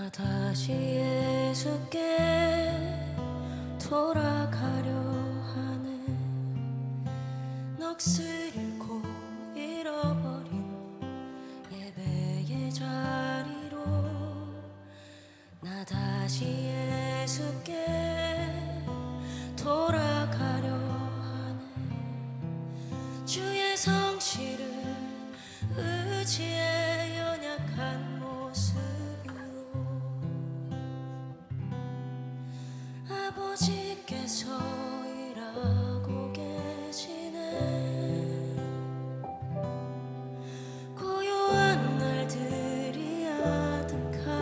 나 다시 예수께 돌아가려 하는 넋을 잃고 잃어버린 예배의 자리로 나 다시 예수께 돌아가려 하는 주의 성실을 의지해 연약한 모습으로 아버지께서 일하고 계시네. 고요한 날들이 아득하여도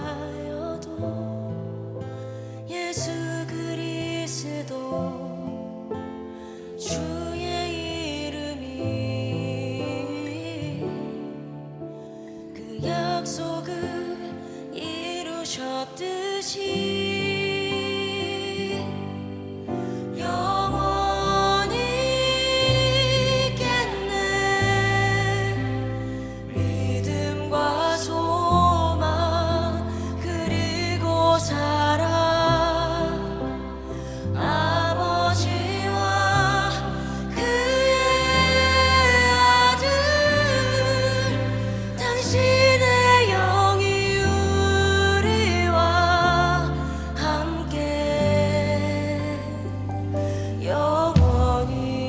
예수 그리스도 주의 이름이 그 약속을 이루셨듯이 영원히 있겠네. 믿음과 소망 그리고 사랑 아버지와 그의 아들 당신의 영이 우리와 함께 영원히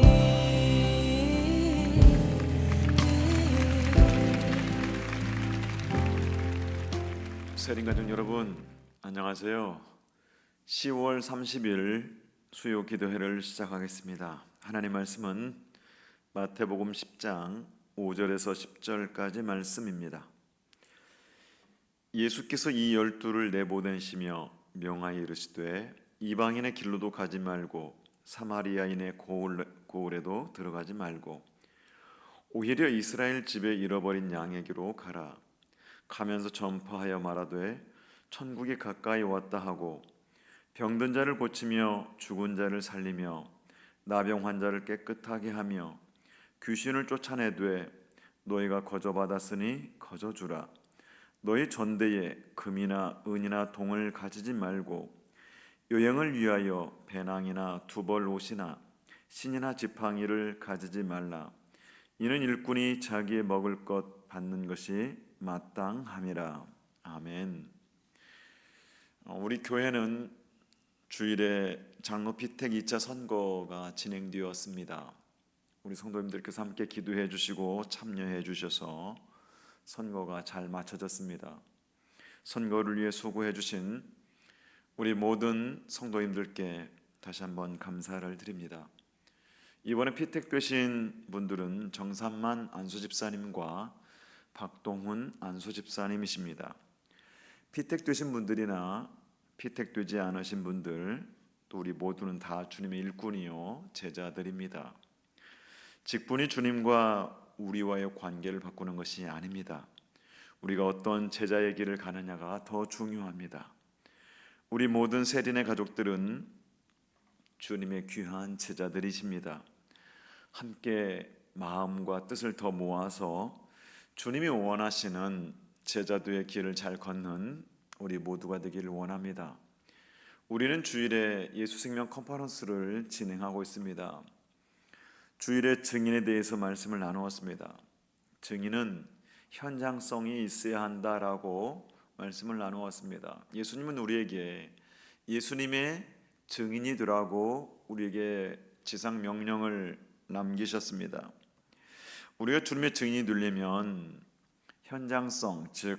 세린가족 여러분, 안녕하세요. 10월 30일 수요 기도회를 시작하겠습니다. 하나님 말씀은 마태복음 10장 5절에서 10절까지 말씀입니다. 예수께서 이 12를 내보내시며 명하여 이르시되 이방인의 길로도 가지 말고 사마리아인의 고을에도 들어가지 말고 오히려 이스라엘 집에 잃어버린 양에게로 가라. 가면서 전파하여 말하되 천국이 가까이 왔다 하고 병든 자를 고치며 죽은 자를 살리며 나병 환자를 깨끗하게 하며 귀신을 쫓아내되 너희가 거저받았으니 거저주라. 너희 전대에 금이나 은이나 동을 가지지 말고 여행을 위하여 배낭이나 두벌 옷이나 신이나 지팡이를 가지지 말라. 이는 일꾼이 자기의 먹을 것 받는 것이 마땅함이라. 아멘. 우리 교회는 주일에 장로 피택 2차 선거가 진행되었습니다. 우리 성도님들께서 함께 기도해 주시고 참여해 주셔서 선거가 잘 마쳐졌습니다. 선거를 위해 수고해 주신 우리 모든 성도님들께 다시 한번 감사를 드립니다. 이번에 피택되신 분들은 정삼만 안수집사님과 박동훈 안수집사님이십니다. 피택되신 분들이나 피택되지 않으신 분들, 또 우리 모두는 다 주님의 일꾼이요 제자들입니다. 직분이 주님과 우리와의 관계를 바꾸는 것이 아닙니다. 우리가 어떤 제자의 길을 가느냐가 더 중요합니다. 우리 모든 세린의 가족들은 주님의 귀한 제자들이십니다. 함께 마음과 뜻을 더 모아서 주님이 원하시는 제자도의 길을 잘 걷는 우리 모두가 되기를 원합니다. 우리는 주일에 예수생명 컨퍼런스를 진행하고 있습니다. 주일에 증인에 대해서 말씀을 나누었습니다. 증인은 현장성이 있어야 한다라고 말씀을 나누었습니다. 예수님은 우리에게 예수님의 증인이 되라고 우리에게 지상 명령을 남기셨습니다. 우리가 주님의 증인이 되려면 현장성, 즉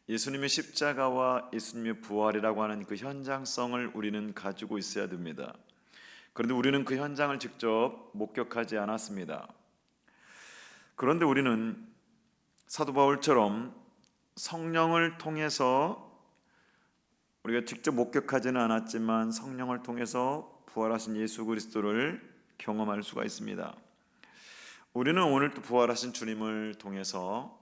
예수님의 십자가와 예수님의 부활이라고 하는 그 현장성을 우리는 가지고 있어야 됩니다. 그런데 우리는 그 현장을 직접 목격하지 않았습니다. 그런데 우리는 사도 바울처럼 성령을 통해서 우리가 직접 목격하지는 않았지만 성령을 통해서 부활하신 예수 그리스도를 경험할 수가 있습니다. 우리는 오늘 또 부활하신 주님을 통해서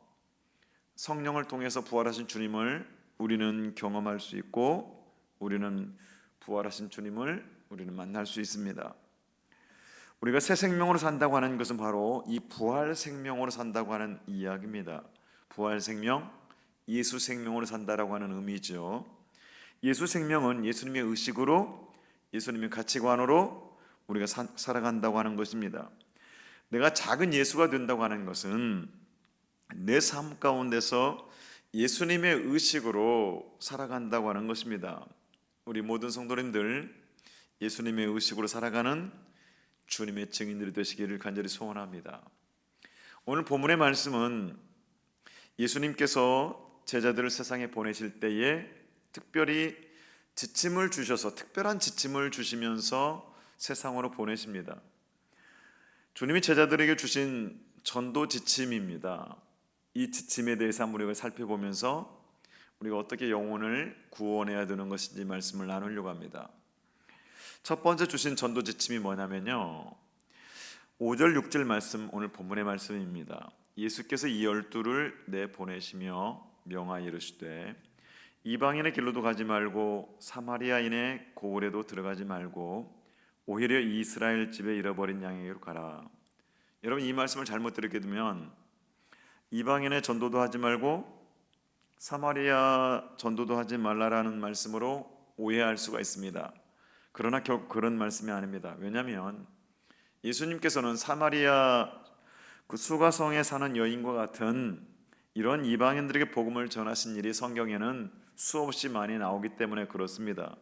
성령을 통해서 부활하신 주님을 우리는 경험할 수 있고 우리는 부활하신 주님을 우리는 만날 수 있습니다. 우리가 새 생명으로 산다고 하는 것은 바로 이 부활 생명으로 산다고 하는 이야기입니다. 부활 생명, 예수 생명으로 산다라고 하는 의미죠. 예수 생명은 예수님의 의식으로, 예수님의 가치관으로 우리가 살아간다고 하는 것입니다. 내가 작은 예수가 된다고 하는 것은 내 삶 가운데서 예수님의 의식으로 살아간다고 하는 것입니다. 우리 모든 성도님들 예수님의 의식으로 살아가는 주님의 증인들이 되시기를 간절히 소원합니다. 오늘 본문의 말씀은 예수님께서 제자들을 세상에 보내실 때에 특별히 지침을 주셔서, 특별한 지침을 주시면서 세상으로 보내십니다. 주님이 제자들에게 주신 전도 지침입니다. 이 지침에 대해서 한번 우리가 살펴보면서 우리가 어떻게 영혼을 구원해야 되는 것인지 말씀을 나누려고 합니다. 첫 번째 주신 전도 지침이 뭐냐면요, 5절 6절 말씀, 오늘 본문의 말씀입니다. 예수께서 이 12를 내보내시며 명하여 이르시되 이방인의 길로도 가지 말고 사마리아인의 고을에도 들어가지 말고 오히려 이스라엘 집에 잃어버린 양에게로 가라. 여러분, 이 말씀을 잘못 들게 되면 이방인의 전도도 하지 말고 사마리아 전도도 하지 말라라는 말씀으로 오해할 수가 있습니다. 그러나 결국 그런 말씀이 아닙니다. 왜냐하면 예수님께서는 사마리아 그 수가성에 사는 여인과 같은 이런 이방인들에게 복음을 전하신 일이 성경에는 수없이 많이 나오기 때문에 그렇습니다.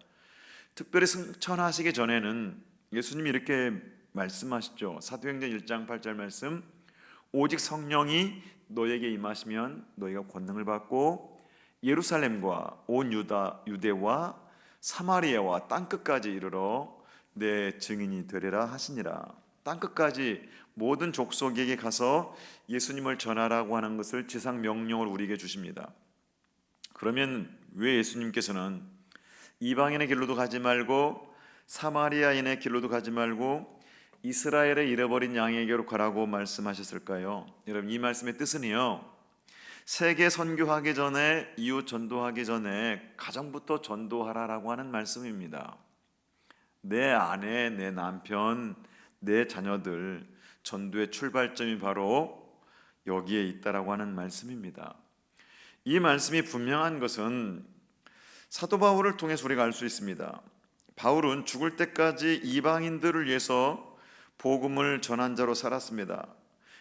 특별히 승천하시기 전에는 예수님이 이렇게 말씀하시죠. 사도행전 1장 8절 말씀, 오직 성령이 너에게 임하시면 너희가 권능을 받고 예루살렘과 온 유대와 사마리아와 땅끝까지 이르러 내 증인이 되리라 하시니라. 땅끝까지 모든 족속에게 가서 예수님을 전하라고 하는 것을 지상 명령을 우리에게 주십니다. 그러면 왜 예수님께서는 이방인의 길로도 가지 말고 사마리아인의 길로도 가지 말고 이스라엘의 잃어버린 양에게로 가라고 말씀하셨을까요? 여러분, 이 말씀의 뜻은요, 세계 선교하기 전에, 이웃 전도하기 전에 가정부터 전도하라라고 하는 말씀입니다. 내 아내, 내 남편, 내 자녀들 전도의 출발점이 바로 여기에 있다라고 하는 말씀입니다. 이 말씀이 분명한 것은 사도 바울을 통해서 우리가 알 수 있습니다. 바울은 죽을 때까지 이방인들을 위해서 복음을 전한 자로 살았습니다.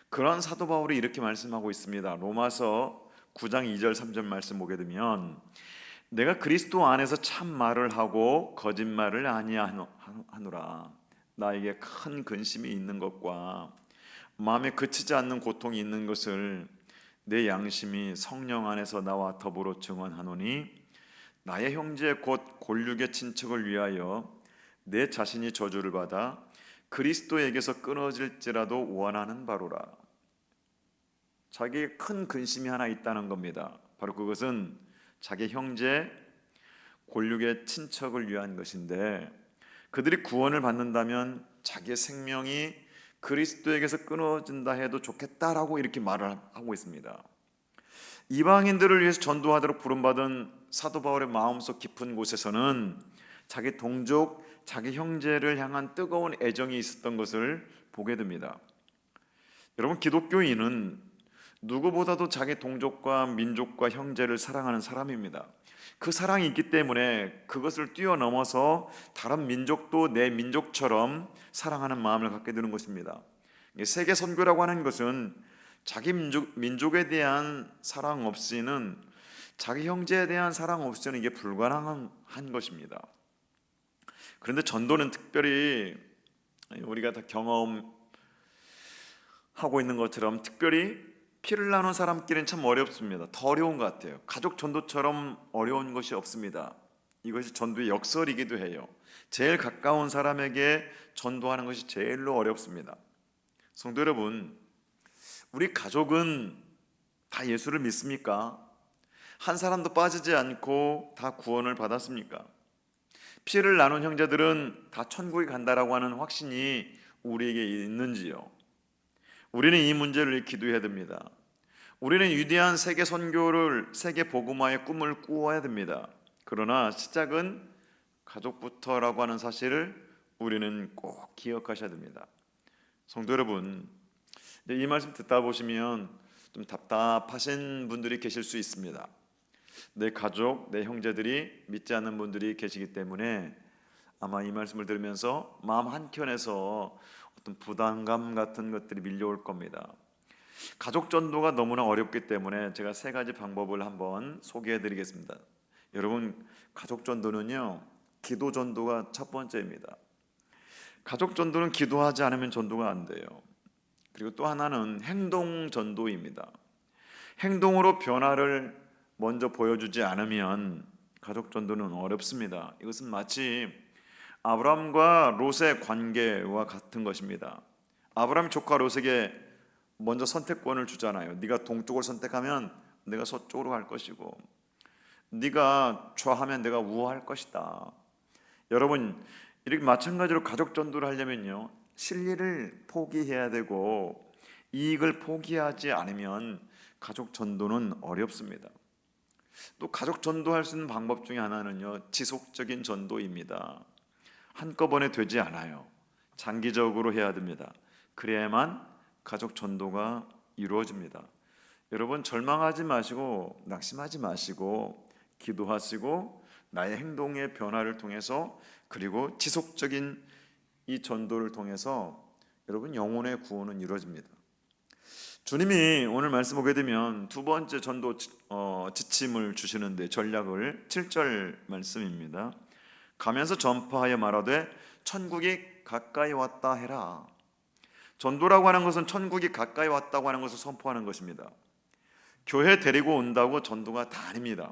그런 사도 바울이 이렇게 말씀하고 있습니다. 로마서 9장 2절 3절 말씀 보게 되면 내가 그리스도 안에서 참 말을 하고 거짓말을 아니하노라. 나에게 큰 근심이 있는 것과 마음에 그치지 않는 고통이 있는 것을 내 양심이 성령 안에서 나와 더불어 증언하노니 나의 형제 곧 골육의 친척을 위하여 내 자신이 저주를 받아 그리스도에게서 끊어질지라도 원하는 바로라. 자기의 큰 근심이 하나 있다는 겁니다. 바로 그것은 자기 형제 골육의 친척을 위한 것인데, 그들이 구원을 받는다면 자기의 생명이 그리스도에게서 끊어진다 해도 좋겠다라고 이렇게 말을 하고 있습니다. 이방인들을 위해서 전도하도록 부름받은 사도 바울의 마음속 깊은 곳에서는 자기 동족, 자기 형제를 향한 뜨거운 애정이 있었던 것을 보게 됩니다. 여러분, 기독교인은 누구보다도 자기 동족과 민족과 형제를 사랑하는 사람입니다. 그 사랑이 있기 때문에 그것을 뛰어넘어서 다른 민족도 내 민족처럼 사랑하는 마음을 갖게 되는 것입니다. 세계 선교라고 하는 것은 자기 민족에 대한 사랑 없이는, 자기 형제에 대한 사랑 없이는 이게 불가능한 것입니다. 그런데 전도는 특별히 우리가 다 경험하고 있는 것처럼 특별히 피를 나눈 사람끼리는 참 어렵습니다. 더 어려운 것 같아요. 가족 전도처럼 어려운 것이 없습니다. 이것이 전도의 역설이기도 해요. 제일 가까운 사람에게 전도하는 것이 제일로 어렵습니다. 성도 여러분, 우리 가족은 다 예수를 믿습니까? 한 사람도 빠지지 않고 다 구원을 받았습니까? 피를 나눈 형제들은 다 천국에 간다라고 하는 확신이 우리에게 있는지요? 우리는 이 문제를 기도해야 됩니다. 우리는 위대한 세계 선교를, 세계 복음화의 꿈을 꾸어야 됩니다. 그러나 시작은 가족부터라고 하는 사실을 우리는 꼭 기억하셔야 됩니다. 성도 여러분, 이 말씀 듣다 보시면 좀 답답하신 분들이 계실 수 있습니다. 내 가족, 내 형제들이 믿지 않는 분들이 계시기 때문에 아마 이 말씀을 들으면서 마음 한켠에서 어떤 부담감 같은 것들이 밀려올 겁니다. 가족 전도가 너무나 어렵기 때문에 제가 세 가지 방법을 한번 소개해 드리겠습니다. 여러분, 가족 전도는요, 기도 전도가 첫 번째입니다. 가족 전도는 기도하지 않으면 전도가 안 돼요. 그리고 또 하나는 행동 전도입니다. 행동으로 변화를 먼저 보여주지 않으면 가족 전도는 어렵습니다. 이것은 마치 아브라함과 롯의 관계와 같은 것입니다. 아브라함 조카 롯에게 먼저 선택권을 주잖아요. 네가 동쪽을 선택하면 내가 서쪽으로 갈 것이고, 네가 좌하면 내가 우할 것이다. 여러분, 이렇게 마찬가지로 가족 전도를 하려면요, 실리를 포기해야 되고 이익을 포기하지 않으면 가족 전도는 어렵습니다. 또 가족 전도할 수 있는 방법 중에 하나는요, 지속적인 전도입니다. 한꺼번에 되지 않아요. 장기적으로 해야 됩니다. 그래야만 가족 전도가 이루어집니다. 여러분, 절망하지 마시고 낙심하지 마시고 기도하시고 나의 행동의 변화를 통해서, 그리고 지속적인 이 전도를 통해서 여러분 영혼의 구원은 이루어집니다. 주님이 오늘 말씀 보게 되면 두 번째 전도 지침을 주시는데, 전략을 7절 말씀입니다. 가면서 전파하여 말하되 천국이 가까이 왔다 해라. 전도라고 하는 것은 천국이 가까이 왔다고 하는 것을 선포하는 것입니다. 교회 데리고 온다고 전도가 다 아닙니다.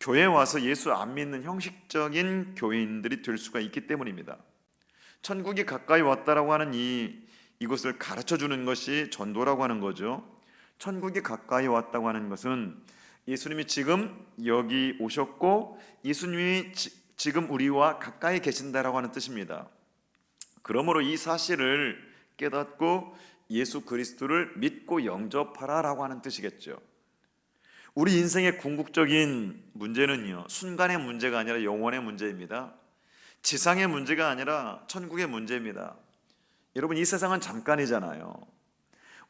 교회에 와서 예수 안 믿는 형식적인 교인들이 될 수가 있기 때문입니다. 천국이 가까이 왔다라고 하는 이것을 가르쳐 주는 것이 전도라고 하는 거죠. 천국이 가까이 왔다고 하는 것은 예수님이 지금 여기 오셨고 예수님이 지금 우리와 가까이 계신다라고 하는 뜻입니다. 그러므로 이 사실을 깨닫고 예수 그리스도를 믿고 영접하라라고 하는 뜻이겠죠. 우리 인생의 궁극적인 문제는요, 순간의 문제가 아니라 영원의 문제입니다. 지상의 문제가 아니라 천국의 문제입니다. 여러분, 이 세상은 잠깐이잖아요.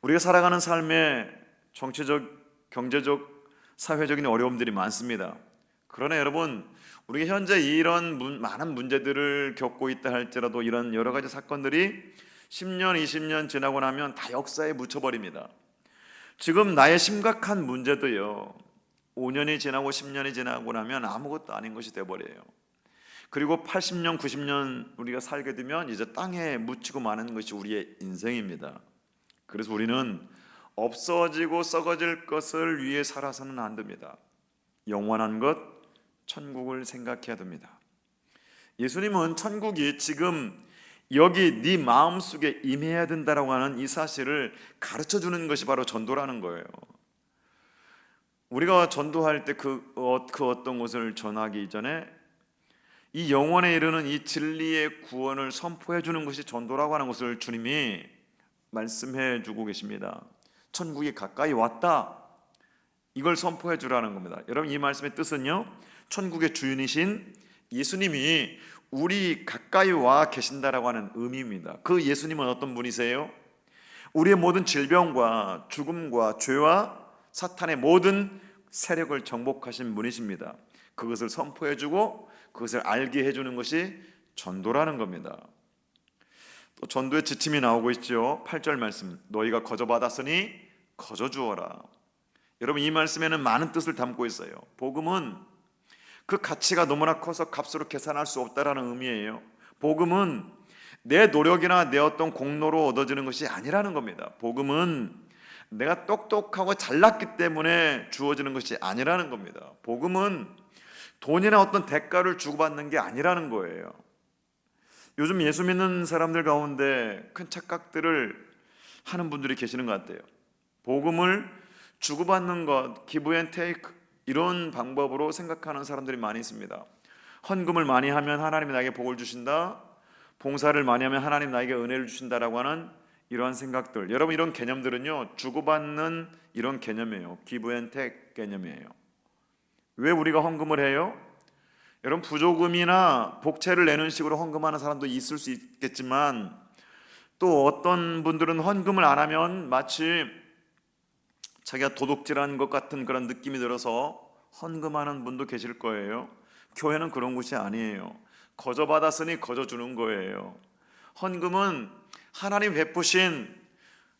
우리가 살아가는 삶에 정치적, 경제적, 사회적인 어려움들이 많습니다. 그러나 여러분, 우리가 현재 이런 많은 문제들을 겪고 있다 할지라도 이런 여러 가지 사건들이 10년, 20년 지나고 나면 다 역사에 묻혀버립니다. 지금 나의 심각한 문제도요, 5년이 지나고 10년이 지나고 나면 아무것도 아닌 것이 돼버려요. 그리고 80년, 90년 우리가 살게 되면 이제 땅에 묻히고 마는 것이 우리의 인생입니다. 그래서 우리는 없어지고 썩어질 것을 위해 살아서는 안 됩니다. 영원한 것, 천국을 생각해야 됩니다. 예수님은 천국이 지금 여기 네 마음속에 임해야 된다라고 하는 이 사실을 가르쳐주는 것이 바로 전도라는 거예요. 우리가 전도할 때 그 어떤 것을 전하기 이전에 이 영원에 이르는 이 진리의 구원을 선포해 주는 것이 전도라고 하는 것을 주님이 말씀해 주고 계십니다. 천국이 가까이 왔다, 이걸 선포해 주라는 겁니다. 여러분, 이 말씀의 뜻은요, 천국의 주인이신 예수님이 우리 가까이 와 계신다라고 하는 의미입니다. 그 예수님은 어떤 분이세요? 우리의 모든 질병과 죽음과 죄와 사탄의 모든 세력을 정복하신 분이십니다. 그것을 선포해주고 그것을 알게 해주는 것이 전도라는 겁니다. 또 전도의 지침이 나오고 있죠. 8절 말씀, 너희가 거저 받았으니 거저 주어라. 여러분, 이 말씀에는 많은 뜻을 담고 있어요. 복음은 그 가치가 너무나 커서 값으로 계산할 수 없다라는 의미예요. 복음은 내 노력이나 내 어떤 공로로 얻어지는 것이 아니라는 겁니다. 복음은 내가 똑똑하고 잘났기 때문에 주어지는 것이 아니라는 겁니다. 복음은 돈이나 어떤 대가를 주고받는 게 아니라는 거예요. 요즘 예수 믿는 사람들 가운데 큰 착각들을 하는 분들이 계시는 것 같아요. 복음을 주고받는 것, 기브 앤 테이크, 이런 방법으로 생각하는 사람들이 많이 있습니다. 헌금을 많이 하면 하나님이 나에게 복을 주신다, 봉사를 많이 하면 하나님 나에게 은혜를 주신다라고 하는 이러한 생각들, 여러분, 이런 개념들은요, 주고받는 이런 개념이에요. 기브 앤 테이크 개념이에요. 왜 우리가 헌금을 해요? 여러분, 부조금이나 복채를 내는 식으로 헌금하는 사람도 있을 수 있겠지만, 또 어떤 분들은 헌금을 안 하면 마치 자기가 도둑질한 것 같은 그런 느낌이 들어서 헌금하는 분도 계실 거예요. 교회는 그런 곳이 아니에요. 거저 받았으니 거저 주는 거예요. 헌금은 하나님 베푸신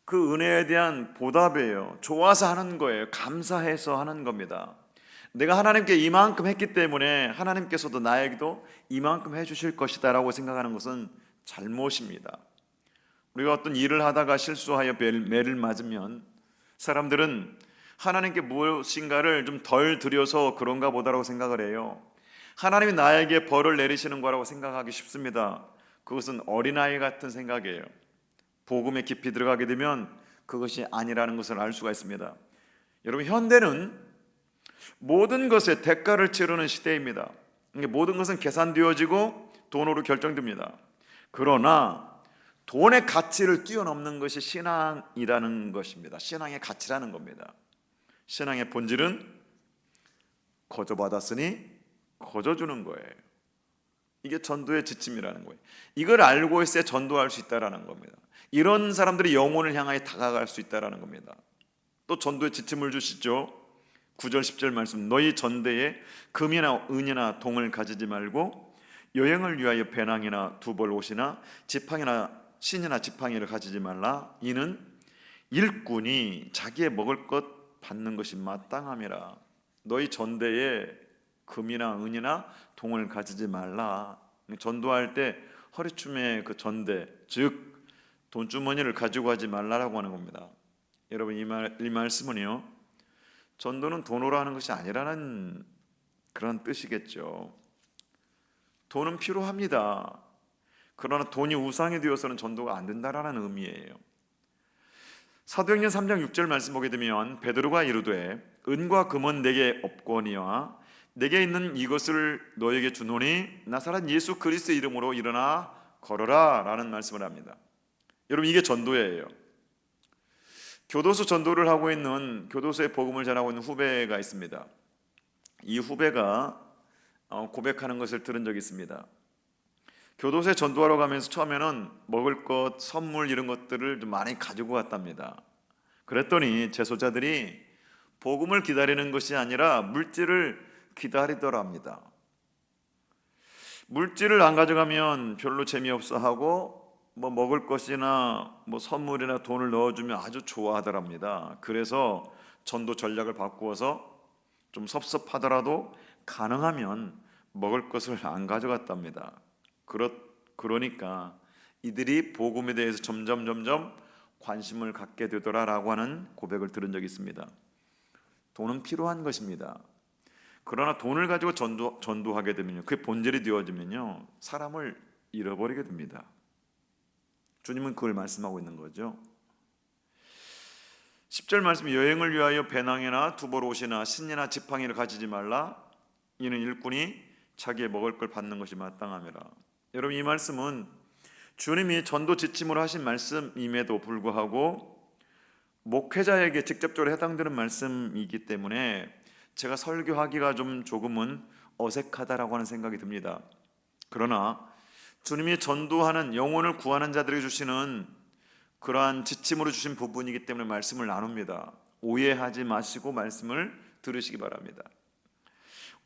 그 은혜에 대한 보답이에요. 좋아서 하는 거예요. 감사해서 하는 겁니다. 내가 하나님께 이만큼 했기 때문에 하나님께서도 나에게도 이만큼 해주실 것이다 라고 생각하는 것은 잘못입니다. 우리가 어떤 일을 하다가 실수하여 매를 맞으면 사람들은 하나님께 무엇인가를 좀 덜 드려서 그런가 보다라고 생각을 해요. 하나님이 나에게 벌을 내리시는 거라고 생각하기 쉽습니다. 그것은 어린아이 같은 생각이에요. 복음에 깊이 들어가게 되면 그것이 아니라는 것을 알 수가 있습니다. 여러분, 현대는 모든 것에 대가를 치르는 시대입니다. 모든 것은 계산되어지고 돈으로 결정됩니다. 그러나 돈의 가치를 뛰어넘는 것이 신앙이라는 것입니다. 신앙의 가치라는 겁니다. 신앙의 본질은 거저 받았으니 거저 주는 거예요. 이게 전도의 지침이라는 거예요. 이걸 알고 있어야 전도할 수 있다는 겁니다. 이런 사람들이 영혼을 향하여 다가갈 수 있다는 겁니다. 또 전도의 지침을 주시죠. 9절 10절 말씀, 너희 전대에 금이나 은이나 동을 가지지 말고 여행을 위하여 배낭이나 두벌 옷이나 지팡이나 신이나 지팡이를 가지지 말라. 이는 일꾼이 자기의 먹을 것 받는 것이 마땅함이라. 너희 전대에 금이나 은이나 동을 가지지 말라. 전도할 때 허리춤에 그 전대, 즉 돈주머니를 가지고 하지 말라라고 하는 겁니다. 여러분, 이 말씀은요, 전도는 돈으로 하는 것이 아니라는 그런 뜻이겠죠. 돈은 필요합니다. 그러나 돈이 우상이 되어서는 전도가 안 된다라는 의미예요. 사도행전 3장 6절 말씀 보게 되면 베드로가 이르되 은과 금은 내게 없거니와 내게 있는 이것을 너에게 주노니 나사렛 예수 그리스도의 이름으로 일어나 걸어라 라는 말씀을 합니다. 여러분, 이게 전도예요. 교도소 전도를 하고 있는, 교도소에 복음을 전하고 있는 후배가 있습니다. 이 후배가 고백하는 것을 들은 적이 있습니다. 교도소에 전도하러 가면서 처음에는 먹을 것, 선물 이런 것들을 좀 많이 가지고 갔답니다. 그랬더니 재소자들이 복음을 기다리는 것이 아니라 물질을 기다리더랍니다. 물질을 안 가져가면 별로 재미없어 하고 뭐 먹을 것이나 뭐 선물이나 돈을 넣어주면 아주 좋아하더랍니다. 그래서 전도 전략을 바꾸어서 좀 섭섭하더라도 가능하면 먹을 것을 안 가져갔답니다. 그러니까 이들이 복음에 대해서 점점 관심을 갖게 되더라라고 하는 고백을 들은 적이 있습니다. 돈은 필요한 것입니다. 그러나 돈을 가지고 전도하게 되면요, 그게 본질이 되어지면요, 사람을 잃어버리게 됩니다. 주님은 그걸 말씀하고 있는 거죠. 10절 말씀, 여행을 위하여 배낭이나 두벌 옷이나 신이나 지팡이를 가지지 말라. 이는 일꾼이 자기의 먹을 걸 받는 것이 마땅함이라. 여러분, 이 말씀은 주님이 전도 지침으로 하신 말씀임에도 불구하고 목회자에게 직접적으로 해당되는 말씀이기 때문에 제가 설교하기가 조금은 어색하다라고 하는 생각이 듭니다. 그러나 주님이 전도하는, 영혼을 구하는 자들에게 주시는 그러한 지침으로 주신 부분이기 때문에 말씀을 나눕니다. 오해하지 마시고 말씀을 들으시기 바랍니다.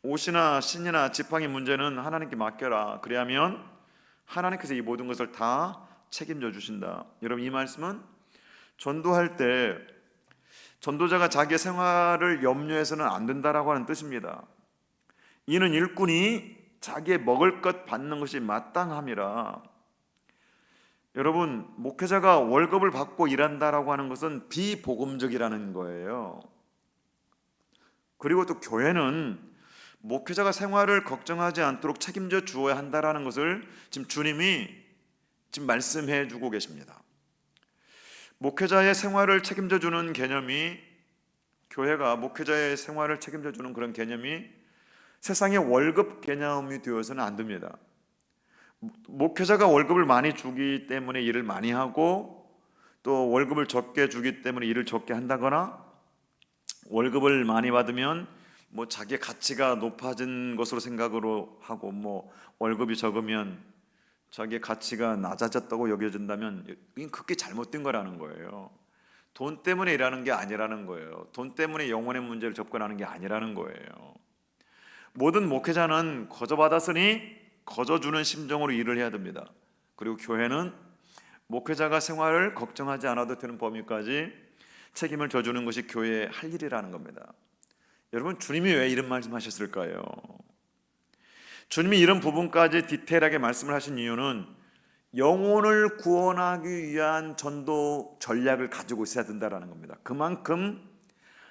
옷이나 신이나 지팡이 문제는 하나님께 맡겨라. 그래야면 하나님께서 이 모든 것을 다 책임져 주신다. 여러분, 이 말씀은 전도할 때 전도자가 자기의 생활을 염려해서는 안 된다라고 하는 뜻입니다. 이는 일꾼이 자기의 먹을 것 받는 것이 마땅함이라. 여러분, 목회자가 월급을 받고 일한다라고 하는 것은 비복음적이라는 거예요. 그리고 또 교회는 목회자가 생활을 걱정하지 않도록 책임져 주어야 한다라는 것을 지금 주님이 말씀해 주고 계십니다. 목회자의 생활을 책임져 주는 개념이, 교회가 목회자의 생활을 책임져 주는 그런 개념이 세상의 월급 개념이 되어서는 안 됩니다. 목회자가 월급을 많이 주기 때문에 일을 많이 하고, 또 월급을 적게 주기 때문에 일을 적게 한다거나, 월급을 많이 받으면 뭐 자기의 가치가 높아진 것으로 생각으로 하고, 뭐 월급이 적으면 자기의 가치가 낮아졌다고 여겨진다면 이건 크게 잘못된 거라는 거예요. 돈 때문에 일하는 게 아니라는 거예요. 돈 때문에 영혼의 문제를 접근하는 게 아니라는 거예요. 모든 목회자는 거저 받았으니 거저 주는 심정으로 일을 해야 됩니다. 그리고 교회는 목회자가 생활을 걱정하지 않아도 되는 범위까지 책임을 져주는 것이 교회의 할 일이라는 겁니다. 여러분, 주님이 왜 이런 말씀하셨을까요? 주님이 이런 부분까지 디테일하게 말씀을 하신 이유는 영혼을 구원하기 위한 전도 전략을 가지고 있어야 된다는 겁니다. 그만큼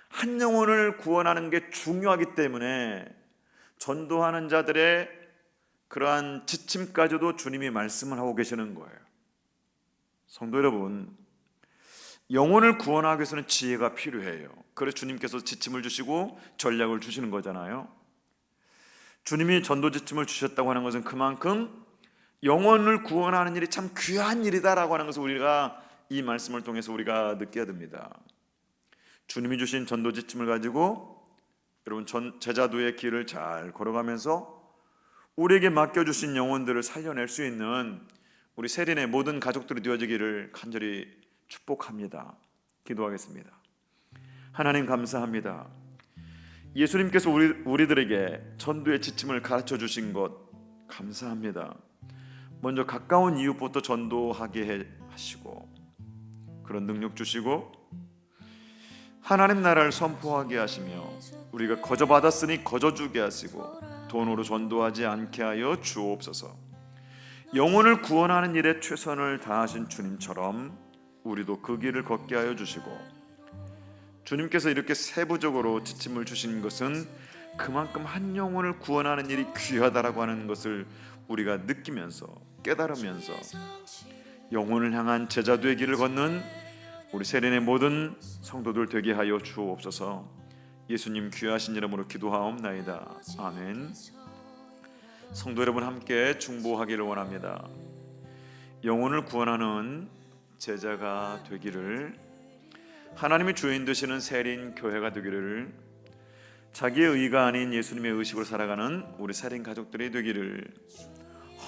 한 영혼을 구원하는 게 중요하기 때문에 전도하는 자들의 그러한 지침까지도 주님이 말씀을 하고 계시는 거예요. 성도 여러분, 영혼을 구원하기 위해서는 지혜가 필요해요. 그래서 주님께서 지침을 주시고 전략을 주시는 거잖아요. 주님이 전도 지침을 주셨다고 하는 것은 그만큼 영혼을 구원하는 일이 참 귀한 일이다라고 하는 것을 우리가 이 말씀을 통해서 우리가 느껴야 됩니다. 주님이 주신 전도 지침을 가지고 여러분 제자도의 길을 잘 걸어가면서 우리에게 맡겨주신 영혼들을 살려낼 수 있는 우리 세린의 모든 가족들이 되어지기를 간절히 축복합니다. 기도하겠습니다. 하나님 감사합니다. 예수님께서 우리들에게 전도의 지침을 가르쳐 주신 것 감사합니다. 먼저 가까운 이웃부터 전도하게 하시고 그런 능력 주시고 하나님 나라를 선포하게 하시며 우리가 거저 받았으니 거저 주게 하시고 돈으로 전도하지 않게 하여 주옵소서. 영혼을 구원하는 일에 최선을 다하신 주님처럼 우리도 그 길을 걷게 하여 주시고 주님께서 이렇게 세부적으로 지침을 주신 것은 그만큼 한 영혼을 구원하는 일이 귀하다라고 하는 것을 우리가 느끼면서 깨달으면서 영혼을 향한 제자도의 길을 걷는 우리 세린의 모든 성도들 되게 하여 주옵소서. 예수님 귀하신 이름으로 기도하옵나이다. 아멘. 성도 여러분 함께 중보하기를 원합니다. 영혼을 구원하는 제자가 되기를, 하나님의 주인 되시는 세린 교회가 되기를, 자기의 의가 아닌 예수님의 의식으로 살아가는 우리 세린 가족들이 되기를,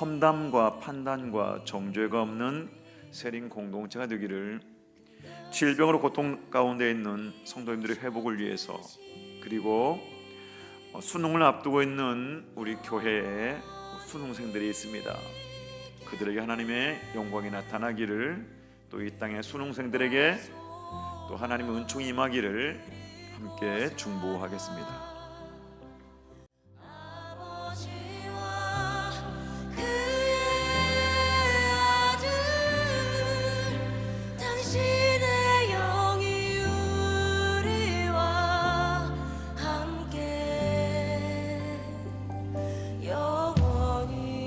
험담과 판단과 정죄가 없는 세린 공동체가 되기를, 질병으로 고통 가운데 있는 성도님들의 회복을 위해서, 그리고 수능을 앞두고 있는 우리 교회에 수능생들이 있습니다. 그들에게 하나님의 영광이 나타나기를, 또 이 땅의 수능생들에게 또 하나님의 은총이 임하기를 함께 중보하겠습니다. 아버지와 그의 아들 당신의 영이 우리와 함께 영원히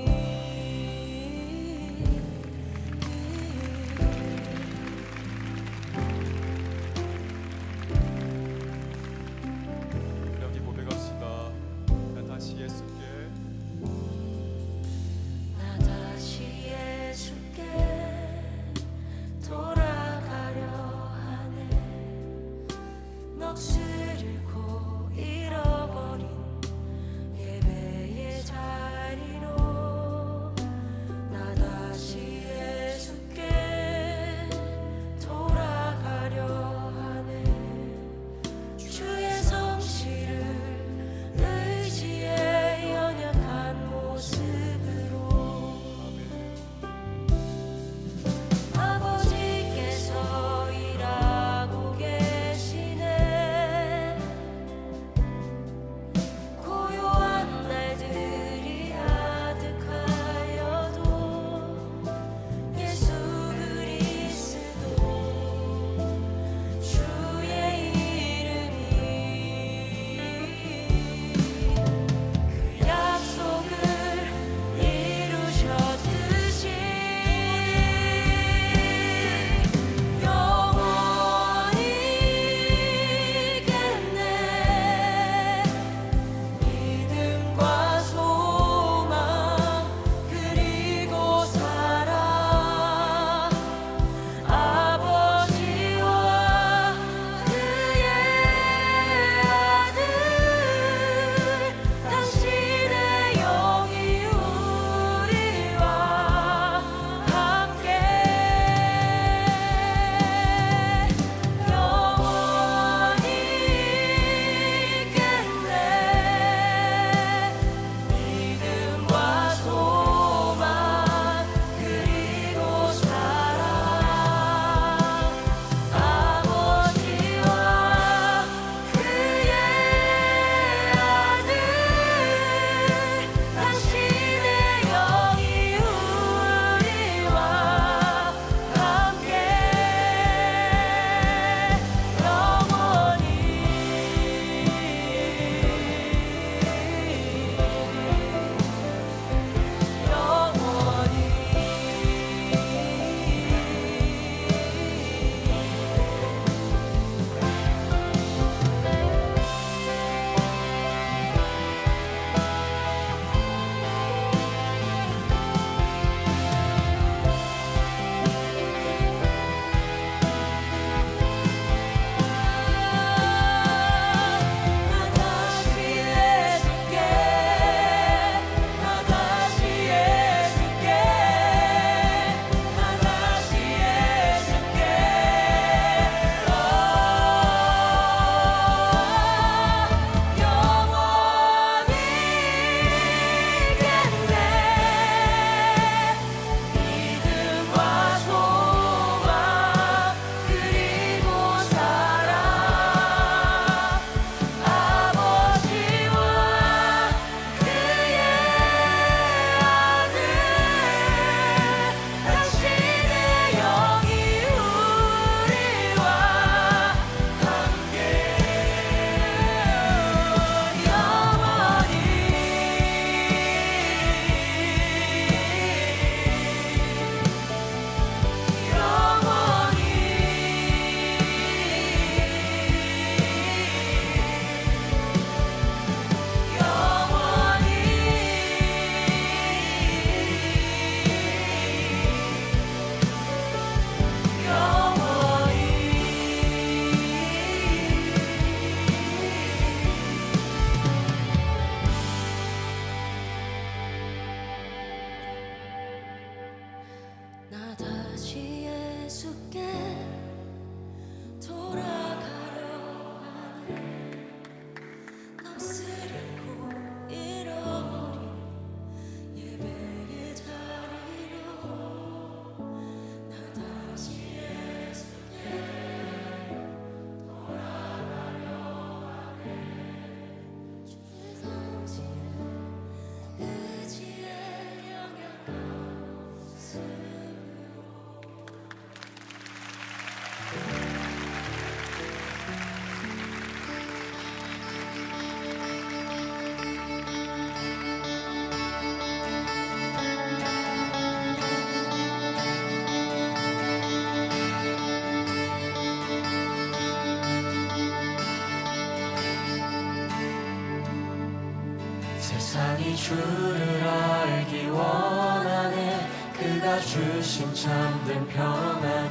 세상이 주를 알기 원하네. 그가 주신 참된 평안을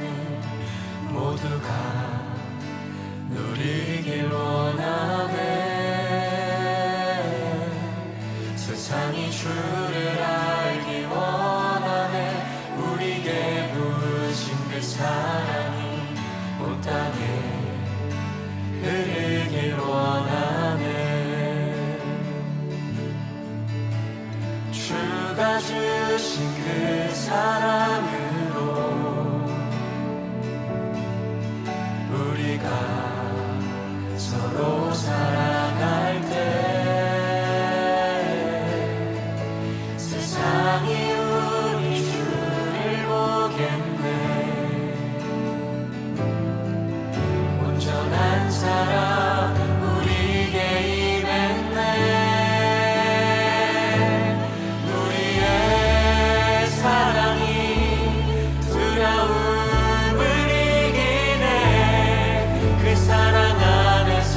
모두가 누리길 원하네. 세상이 주를 알기 원하네. 우리에게 부으신 그 사랑이 온 땅에 흐르길 원하네. 주가 주신 그 사랑으로 우리가 서로 사랑할 때 세상이 우리 주를 보겠네. 온전한 사랑 우리에게 임했네. 우리의 사랑이 두려움을 이기네. 그 사랑 안에서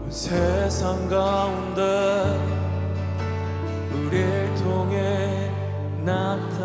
세상 가운데 우릴 통해 나타나